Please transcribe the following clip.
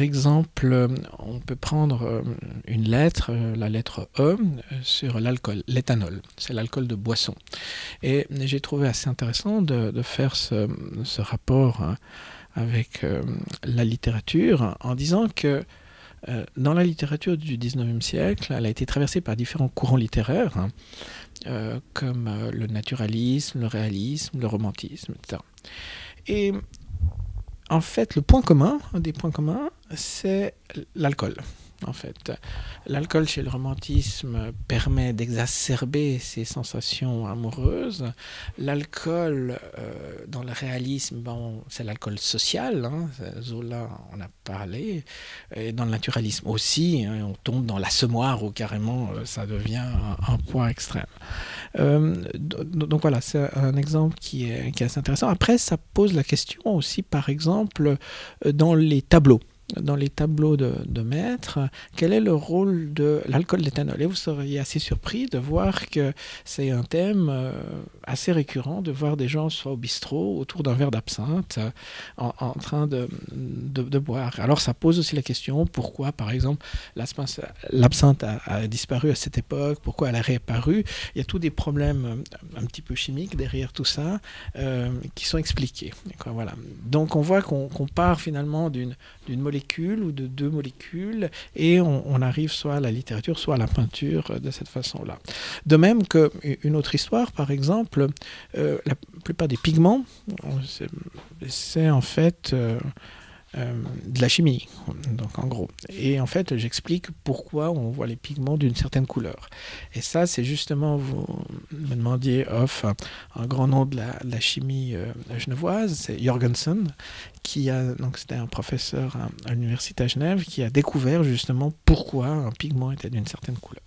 par exemple, on peut prendre une lettre, la lettre E, sur l'alcool, l'éthanol. C'est l'alcool de boisson. Et j'ai trouvé assez intéressant de faire ce rapport avec la littérature en disant que dans la littérature du 19e siècle, elle a été traversée par différents courants littéraires, comme le naturalisme, le réalisme, le romantisme, etc. Et en fait, un des points communs, c'est l'alcool. En fait, l'alcool chez le romantisme permet d'exacerber ses sensations amoureuses. L'alcool dans le réalisme, bon, c'est l'alcool social. Zola en a parlé. Et dans le naturalisme aussi, on tombe dans l'assommoir où carrément ça devient un point extrême. Donc voilà, c'est un exemple qui est assez intéressant. Après, ça pose la question aussi, par exemple, dans les tableaux. Dans les tableaux de maître, quel est le rôle de l'alcool d'éthanol? Et vous seriez assez surpris de voir que c'est un thème assez récurrent, de voir des gens soit au bistrot, autour d'un verre d'absinthe, en train de boire. Alors ça pose aussi la question, pourquoi par exemple l'absinthe a disparu à cette époque, pourquoi elle a réapparu? Il y a tous des problèmes un petit peu chimiques derrière tout ça qui sont expliqués. Voilà. Donc on voit qu'on part finalement d'une molécule ou de deux molécules et on arrive soit à la littérature, soit à la peinture de cette façon-là. De même qu'une autre histoire, par exemple, la plupart des pigments, c'est en fait de la chimie, donc en gros. Et en fait, j'explique pourquoi on voit les pigments d'une certaine couleur. Et ça, c'est justement, vous me demandiez un grand nom de la chimie genevoise, c'est Jorgensen, donc c'était un professeur à l'université à Genève, qui a découvert justement pourquoi un pigment était d'une certaine couleur.